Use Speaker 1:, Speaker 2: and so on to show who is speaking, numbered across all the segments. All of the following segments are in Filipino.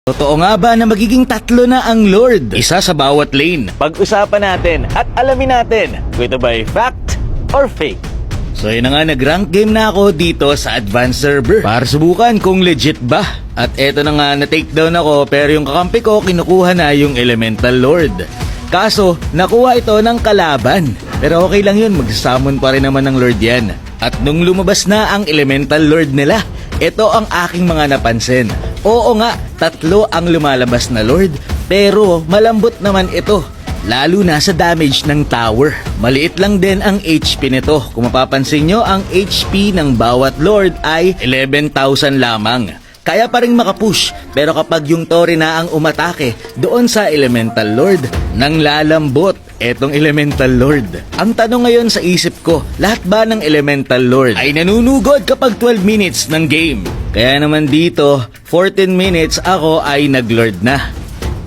Speaker 1: Totoo nga ba na magiging tatlo na ang Lord? Isa sa bawat lane. Pag-usapan natin at alamin natin kung ito ba ay fact or fake. So yun na nga, nag-rank game na ako dito sa advanced server para subukan kung legit ba. At eto na nga, na-takedown ako pero yung kakampi ko kinukuha na yung Elemental Lord. Kaso, nakuha ito ng kalaban. Pero okay lang yun, magsasamon pa rin naman ng Lord yan. At nung lumabas na ang Elemental Lord nila, ito ang aking mga napansin. Oo nga, tatlo ang lumalabas na Lord, pero malambot naman ito. Lalo na sa damage ng tower. Maliit lang din ang HP nito. Kung mapapansin nyo, ang HP ng bawat Lord ay 11,000 lamang. Kaya pa rin makapush, pero kapag yung Tori na ang umatake doon sa Elemental Lord, nang lalambot etong Elemental Lord. Ang tanong ngayon sa isip ko, lahat ba ng Elemental Lord ay nanunugod kapag 12 minutes ng game? Kaya naman dito, 14 minutes ako ay nag-Lord na.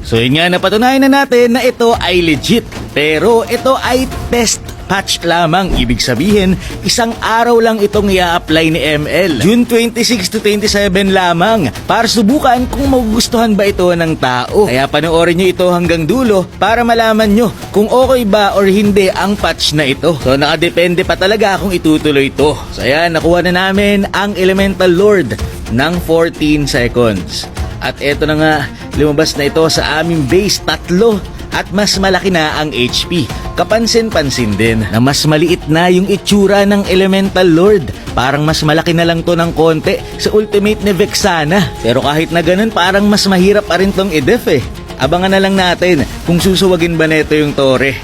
Speaker 1: So yun nga, napatunayan na natin na ito ay legit. Pero ito ay test patch lamang. Ibig sabihin, isang araw lang itong i-apply ni ML. June 26 to 27 lamang para subukan kung magugustuhan ba ito ng tao. Kaya panoorin nyo ito hanggang dulo para malaman nyo kung okay ba or hindi ang patch na ito. So nakadepende pa talaga kung itutuloy ito. So ayan, nakuha na namin ang Elemental Lord ng 14 seconds. At eto na nga, lumabas na ito sa aming base, tatlo. At mas malaki na ang HP. Kapansin-pansin din na mas maliit na yung itsura ng Elemental Lord. Parang mas malaki na lang to ng konti sa ultimate ni Vexana. Pero kahit na ganun, parang mas mahirap pa rin tong i-def eh. Abangan na lang natin kung susuwagin ba neto yung Tore.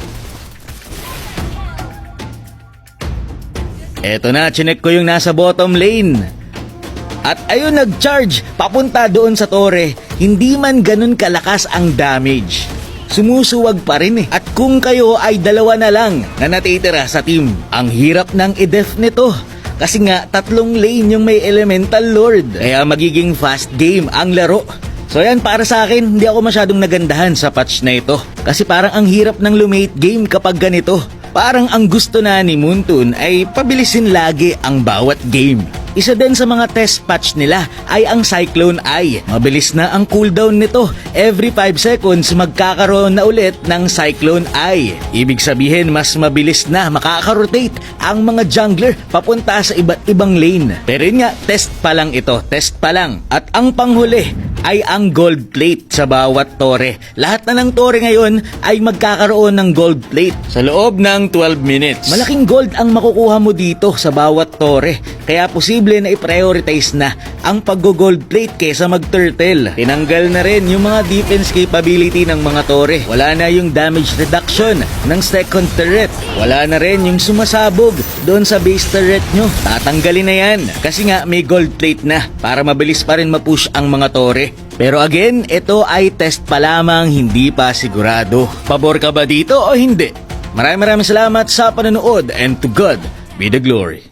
Speaker 1: Eto na, chinek ko yung nasa bottom lane. At ayun, nag-charge papunta doon sa Tore. Hindi man ganun kalakas ang damage. Sumusuwag pa rin eh. At kung kayo ay dalawa na lang na natitira sa team, ang hirap ng i-def nito. Kasi nga, tatlong lane yung may Elemental Lord. Kaya magiging fast game ang laro. So yan, para sa akin, hindi ako masyadong nagandahan sa patch na ito. Kasi parang ang hirap ng lumate game kapag ganito. Parang ang gusto na ni Moonton ay pabilisin lagi ang bawat game. Isa din sa mga test patch nila ay ang Cyclone Eye. Mabilis na ang cooldown nito. Every 5 seconds magkakaroon na ulit ng Cyclone Eye. Ibig sabihin mas mabilis na makakarotate ang mga jungler papunta sa iba't ibang lane. Pero yun nga, test pa lang ito. Test pa lang. At ang panghuli ay ang gold plate sa bawat Tore. Lahat na ng Tore ngayon ay magkakaroon ng gold plate sa loob ng 12 minutes. Malaking gold ang makukuha mo dito sa bawat Tore. Kaya posible na i-prioritize na ang pag-gold plate kesa mag-turtle. Tinanggal na rin yung mga defense capability ng mga Tore. Wala na yung damage reduction ng second turret. Wala na rin yung sumasabog doon sa base turret nyo. Tatanggalin na yan kasi nga may gold plate na para mabilis pa rin mapush ang mga Tore. Pero again, ito ay test pa lamang, hindi pa sigurado. Pabor ka ba dito o hindi? Maraming salamat sa panonood and to God be the glory.